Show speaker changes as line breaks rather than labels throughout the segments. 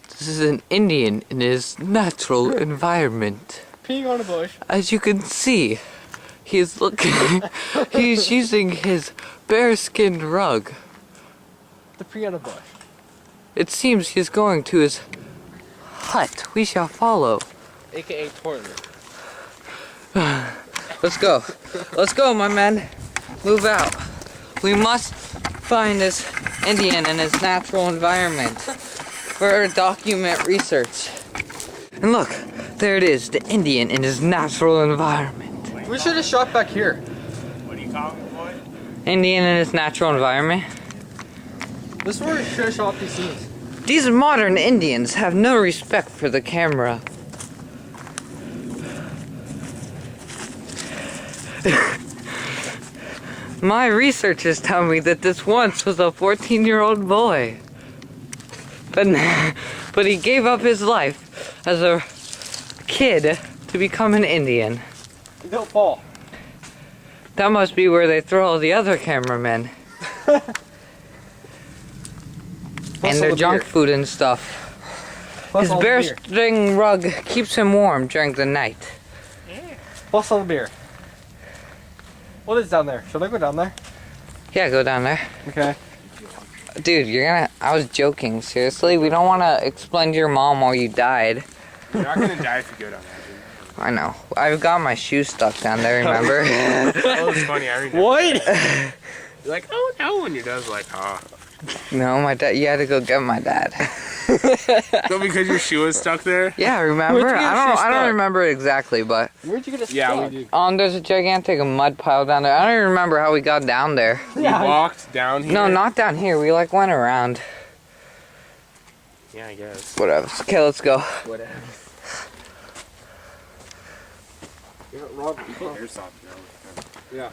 This is an Indian in his natural environment.
Peeing on a bush.
As you can see, he's looking. He's using his bearskin rug.
To pee on a bush.
It seems he's going to his hut. We shall follow.
AKA toilet.
Let's go. Let's go, my men. Move out. We must find this Indian in his natural environment for document research. And look, there it is, the Indian in his natural environment.
We should have shot back here.
What do you call me, boy?
Indian in his natural environment.
This is where we should have shot these scenes.
These modern Indians have no respect for the camera. My researchers tell me that this once was a 14-year-old boy. But he gave up his life as a kid to become an Indian.
Don't fall.
That must be where they throw all the other cameramen. And their junk food and stuff. His bearskin rug keeps him warm during the night.
Plus all the beer. What is down there? Should I go down there?
Yeah, go down there.
Okay.
Dude, I was joking. Seriously, we don't want to explain to your mom why you died.
You're not gonna die if you go down there, dude.
I know. I've got my shoe stuck down there, remember?
Oh, it's funny. I remember.
What?
You're like, oh no, and your dad's like, oh.
No, my dad. You had to go get my dad.
So because your shoe was stuck there?
Yeah, remember?
Where'd you get your shoe
I don't
stuck?
remember it exactly, but
Where'd you get a
Yeah,
stuck?
we do.
there's a gigantic mud pile down there. I don't even remember how we got down there.
We walked down here.
No, not down here. We like went around.
Yeah, I guess.
Whatever. Okay, let's go.
Whatever.
Airsoft now.
Yeah.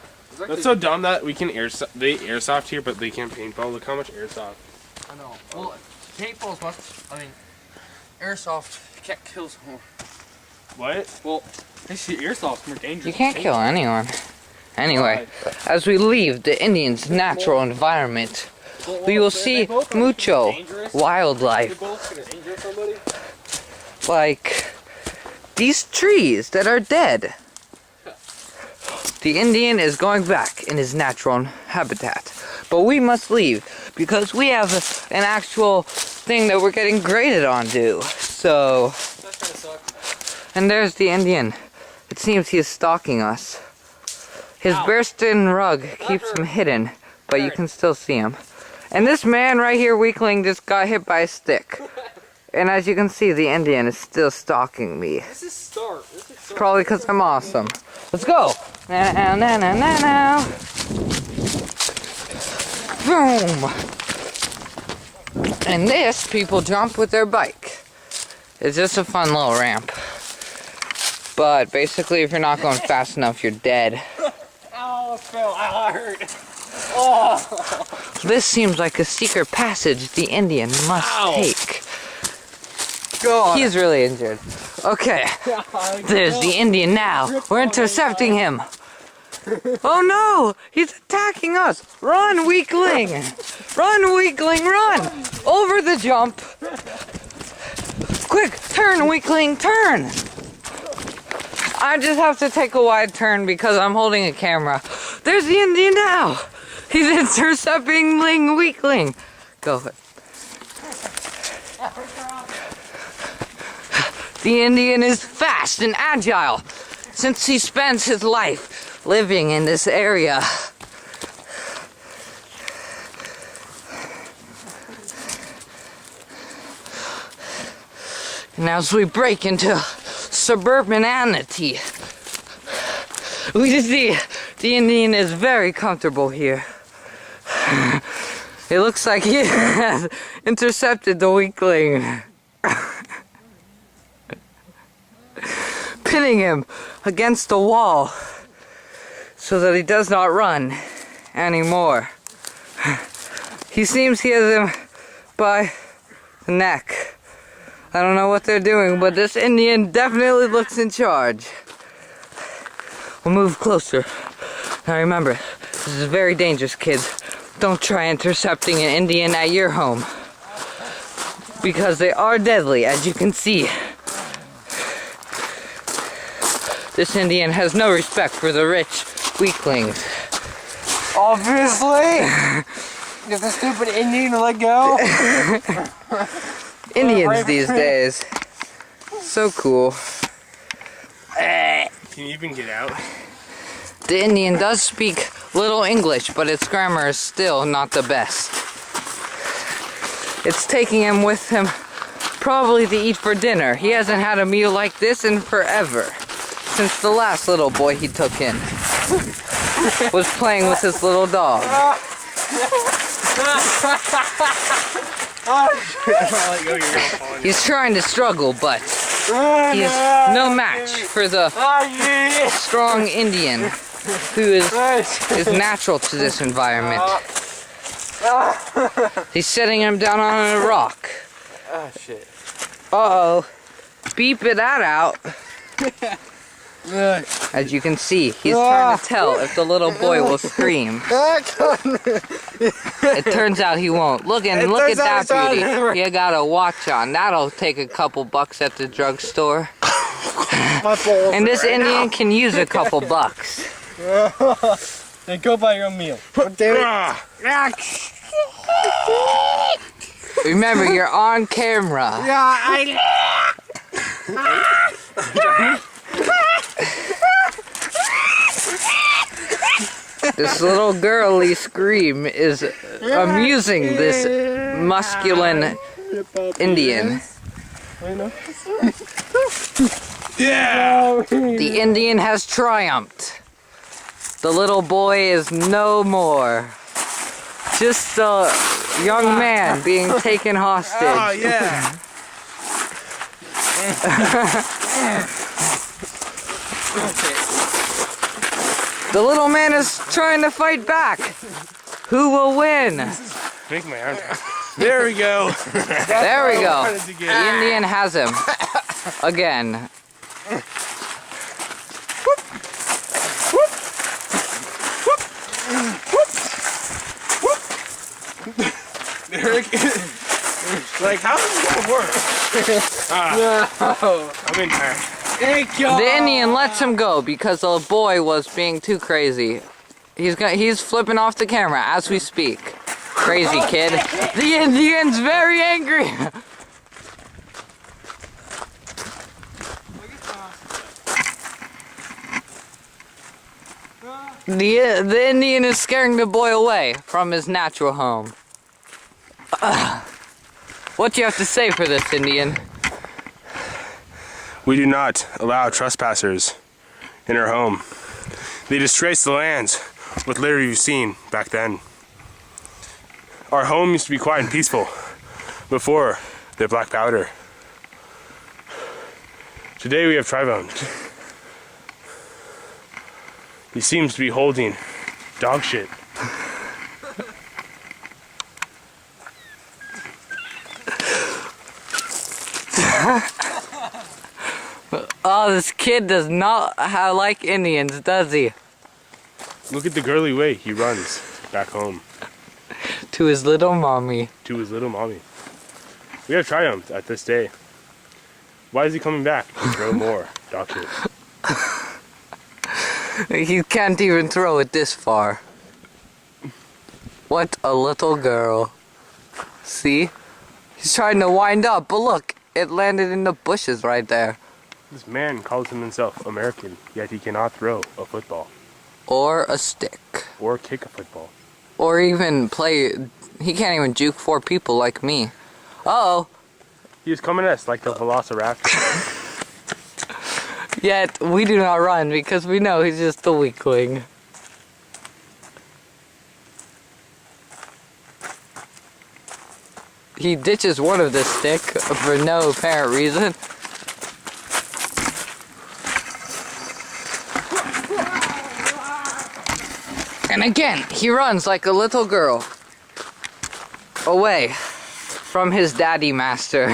That's so dumb that we can airsoft here, but they can't paintball. Look how much airsoft.
I know. Well, paintballs must. I mean, airsoft can't kill someone.
What?
Well, actually, airsoft's more dangerous.
You can't kill anyone. Anyway, as we leave the Indian's natural environment, we will see mucho wildlife, like these trees that are dead. The Indian is going back in his natural habitat, but we must leave because we have an actual thing that we're getting graded on due. So, and there's the Indian. It seems he is stalking us. His bearskin rug keeps him hidden, but you can still see him. And this man right here, weakling, just got hit by a stick. And as you can see, the Indian is still stalking me.
This is Stark.
Probably because I'm awesome. Let's go! Now, now, now, now, now. Boom! And this, people jump with their bike. It's just a fun little ramp. But basically, if you're not going fast enough, you're dead.
Ow, I fell. Ow, I hurt. Oh!
This seems like a secret passage the Indian must take.
God.
He's really injured. Okay, there's the Indian now. We're intercepting him. Oh no! He's attacking us! Run, weakling! Run, weakling, run! Over the jump! Quick, turn, weakling, turn! I just have to take a wide turn because I'm holding a camera. There's the Indian now! He's intercepting weakling. Go. The Indian is fast and agile since he spends his life living in this area. And as we break into suburbanity, we see the Indian is very comfortable here. It looks like he has intercepted the weakling, pinning him against the wall so that he does not run anymore. He seems he has him by the neck. I don't know what they're doing, but this Indian definitely looks in charge. We'll move closer. Now remember, this is very dangerous, kids. Don't try intercepting an Indian at your home, because they are deadly, as you can see. This Indian has no respect for the rich weaklings.
Obviously! Get the stupid Indian to let go.
Indians these days. So cool.
Can you even get out?
The Indian does speak little English, but its grammar is still not the best. It's taking him with him probably to eat for dinner. He hasn't had a meal like this in forever. Since the last little boy he took in was playing with his little dog. He's trying to struggle, but he is no match for the strong Indian who is natural to this environment. He's setting him down on a rock.
Oh shit.
Uh-oh. Beep that out. As you can see, he's trying to tell if the little boy will scream. It turns out he won't. Look at that beauty. You got a watch on. That'll take a couple bucks at the drugstore. And this Indian can use a couple bucks.
Then go buy your own meal.
Remember, you're on camera. This little girly scream is amusing this masculine Indian.
Yeah!
The Indian has triumphed. The little boy is no more. Just a young man being taken hostage.
Oh, yeah!
The little man is trying to fight back. Who will win?
Make my arm. There we go.
There we go. The Indian has him. Again.
Like, how does that work? I'm in there.
The Indian lets him go because the boy was being too crazy. He's flipping off the camera as we speak. Crazy kid. The Indian's very angry. The Indian is scaring the boy away from his natural home. What do you have to say for this, Indian?
We do not allow trespassers in our home. They disgrace the lands with litter you've seen back then. Our home used to be quiet and peaceful before the black powder. Today we have tribones. He seems to be holding dog shit.
Oh, this kid does not like Indians, does he?
Look at the girly way he runs back home.
To his little mommy.
To his little mommy. We have triumphed at this day. Why is he coming back to throw more dog shit?
He can't even throw it this far. What a little girl. See? He's trying to wind up, but look, it landed in the bushes right there.
This man calls himself American, yet he cannot throw a football.
Or a stick.
Or kick a football.
Or even play... He can't even juke 4 people like me. Uh-oh.
He is coming at us like the velociraptor.
Yet, we do not run because we know he's just a weakling. He ditches one of the stick for no apparent reason. And again, he runs like a little girl. Away from his daddy master.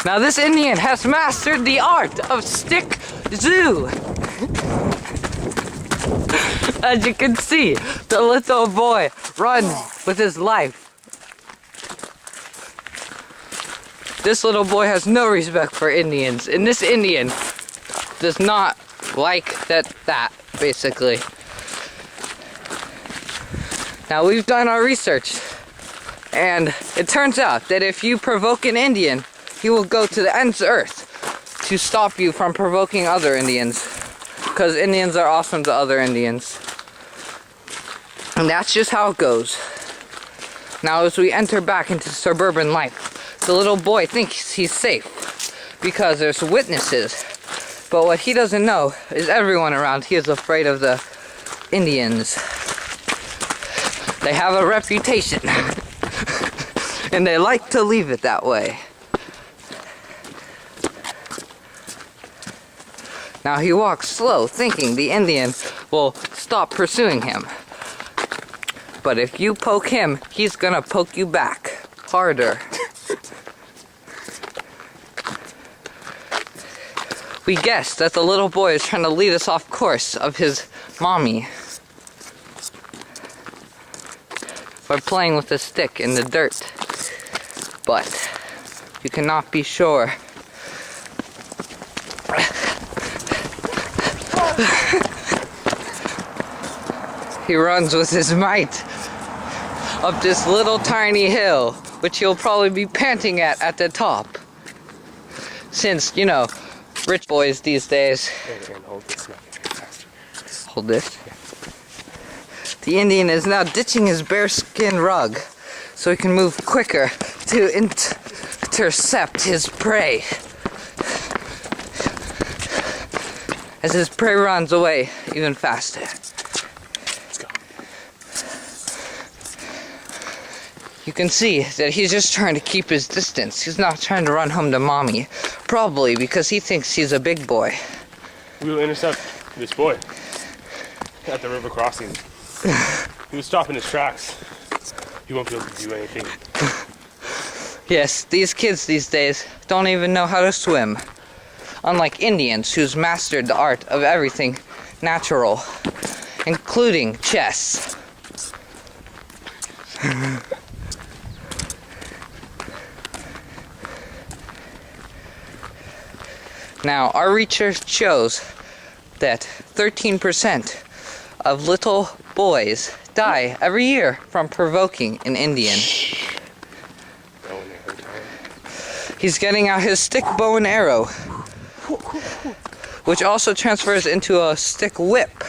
Now this Indian has mastered the art of stick zoo. As you can see, the little boy runs with his life. This little boy has no respect for Indians, and this Indian does not like that basically. Now we've done our research, and it turns out that if you provoke an Indian, he will go to the ends of earth to stop you from provoking other Indians, because Indians are awesome to other Indians. And that's just how it goes. Now as we enter back into suburban life, the little boy thinks he's safe because there's witnesses. But what he doesn't know is everyone around here is afraid of the Indians. They have a reputation. And they like to leave it that way. Now he walks slow, thinking the Indian will stop pursuing him. But if you poke him, he's gonna poke you back harder. We guess that the little boy is trying to lead us off course of his mommy by playing with a stick in the dirt. But you cannot be sure. He runs with his might up this little tiny hill, which he'll probably be panting at the top. Since, you know, rich boys these days. Hold this. The Indian is now ditching his bearskin rug so he can move quicker to intercept his prey. As his prey runs away even faster.
Let's go.
You can see that he's just trying to keep his distance. He's not trying to run home to mommy. Probably because he thinks he's a big boy.
We will intercept this boy at the river crossing. He will stop in his tracks. He won't be able to do anything.
Yes, these kids these days don't even know how to swim. Unlike Indians who's mastered the art of everything natural, including chess. Now, our research shows that 13% of little boys die every year from provoking an Indian. He's getting out his stick bow and arrow, which also transfers into a stick whip.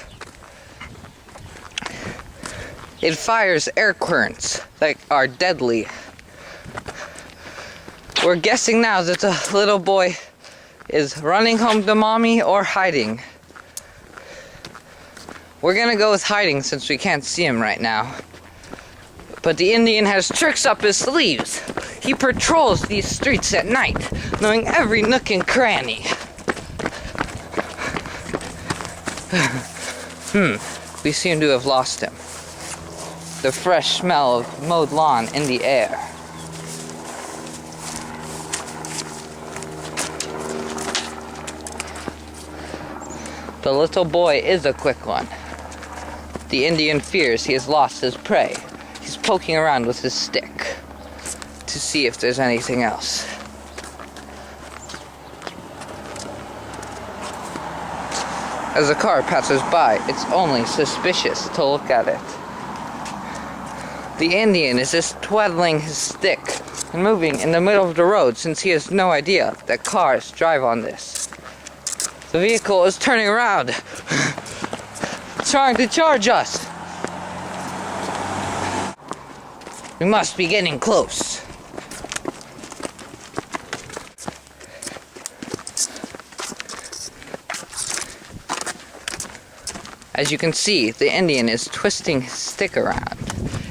It fires air currents that are deadly. We're guessing now that the little boy is running home to mommy or hiding. We're gonna go with hiding since we can't see him right now. But the Indian has tricks up his sleeves. He patrols these streets at night, knowing every nook and cranny. We seem to have lost him. The fresh smell of mowed lawn in the air. The little boy is a quick one. The Indian fears he has lost his prey. He's poking around with his stick to see if there's anything else. As a car passes by, it's only suspicious to look at it. The Indian is just twaddling his stick and moving in the middle of the road since he has no idea that cars drive on this. The vehicle is turning around, trying to charge us. We must be getting close. As you can see, the Indian is twisting his stick around.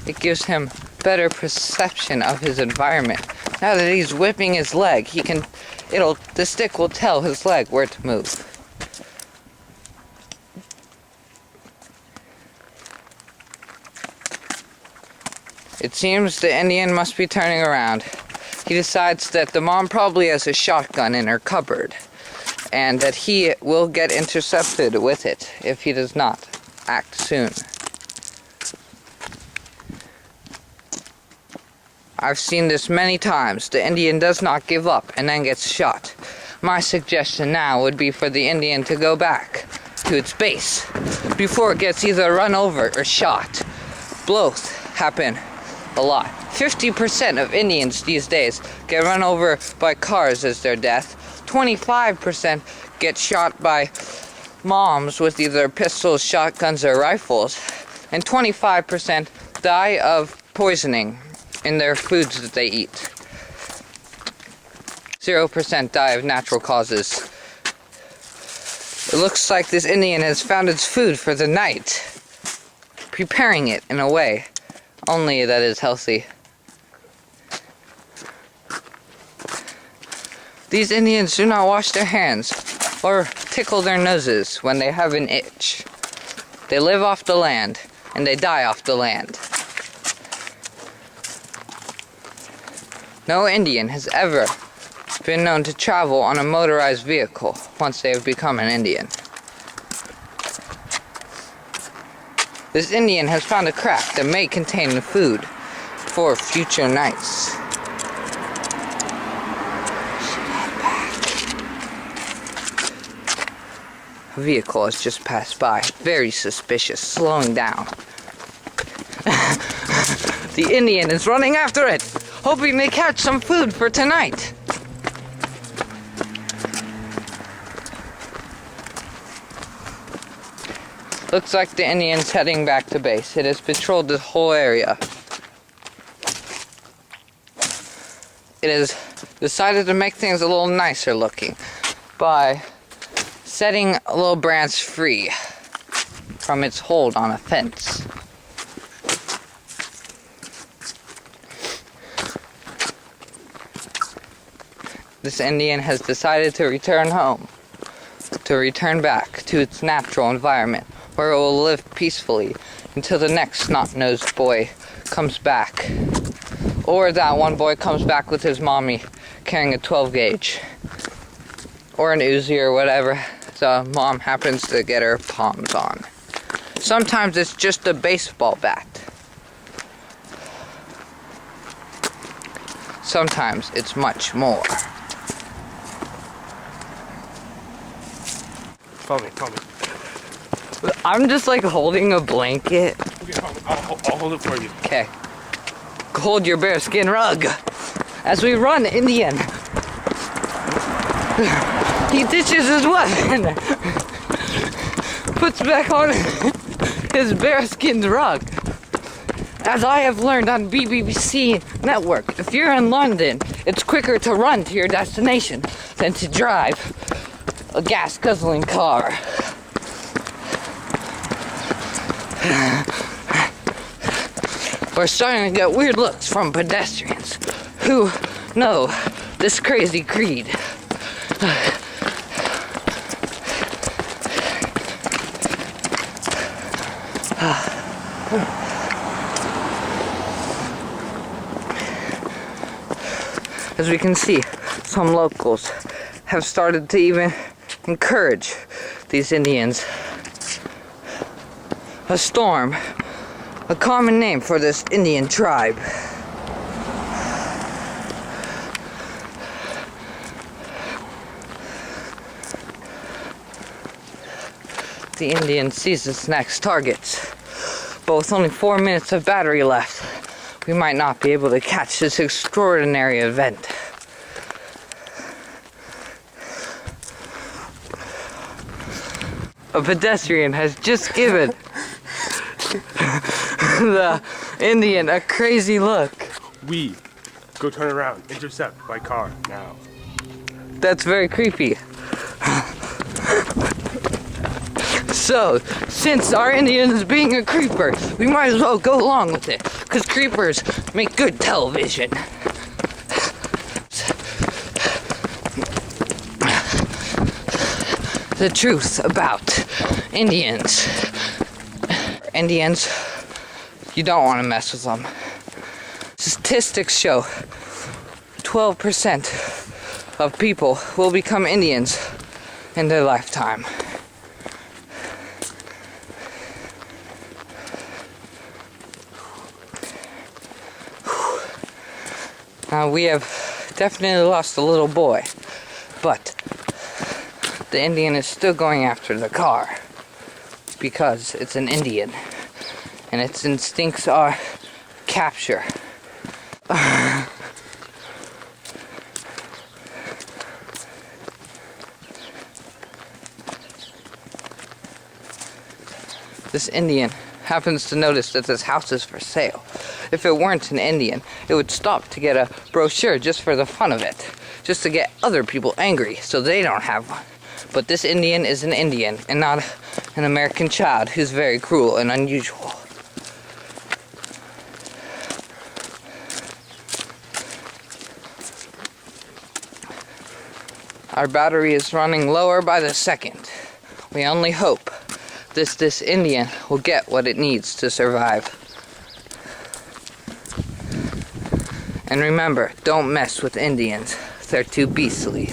It gives him better perception of his environment. Now that he's whipping his leg, the stick will tell his leg where to move. It seems the Indian must be turning around. He decides that the mom probably has a shotgun in her cupboard, and that he will get intercepted with it if he does not. act soon. I've seen this many times. The Indian does not give up and then gets shot. My suggestion now would be for the Indian to go back to its base before it gets either run over or shot. Both happen a lot. 50% of Indians these days get run over by cars as their death. 25% get shot by moms with either pistols, shotguns, or rifles. And 25% die of poisoning in their foods that they eat. 0% die of natural causes. It looks like this Indian has found its food for the night, preparing it in a way only that is healthy. These Indians do not wash their hands or tickle their noses when they have an itch. They live off the land and they die off the land. No Indian has ever been known to travel on a motorized vehicle once they have become an Indian. This Indian has found a crack that may contain the food for future nights. A vehicle has just passed by, very suspicious, slowing down. The Indian is running after it, hoping they catch some food for tonight. Looks like the Indian's heading back to base. It has patrolled this whole area. It has decided to make things a little nicer looking by setting a little branch free from its hold on a fence. This Indian has decided to return home, to return back to its natural environment, where it will live peacefully until the next snot-nosed boy comes back. Or that one boy comes back with his mommy carrying a 12 gauge. Or an Uzi or whatever the mom happens to get her palms on. Sometimes it's just a baseball bat. Sometimes it's much more.
Follow me.
I'm just like holding a blanket.
Okay, I'll hold it for you.
Okay. Hold your bearskin rug. As we run, Indian. He ditches his weapon. Puts back on his bearskin rug. As I have learned on BBC Network, if you're in London, it's quicker to run to your destination than to drive a gas-guzzling car. We're starting to get weird looks from pedestrians who know this crazy creed. As we can see, some locals have started to even encourage these Indians. A storm, a common name for this Indian tribe. The Indian sees its next targets. But with only 4 minutes of battery left, we might not be able to catch this extraordinary event. A pedestrian has just given the Indian a crazy look.
We go turn around, intercept by car now.
That's very creepy. So, since our Indian is being a creeper, we might as well go along with it, because creepers make good television. The truth about Indians. Indians, you don't want to mess with them. Statistics show 12% of people will become Indians in their lifetime. We have definitely lost a little boy, but the Indian is still going after the car because it's an Indian and its instincts are capture. This Indian happens to notice that this house is for sale. If it weren't an Indian, it would stop to get a brochure just for the fun of it, just to get other people angry so they don't have one. But this Indian is an Indian and not an American child who's very cruel and unusual. Our battery is running lower by the second. We only hope this Indian will get what it needs to survive. And remember, don't mess with Indians. They're too beastly.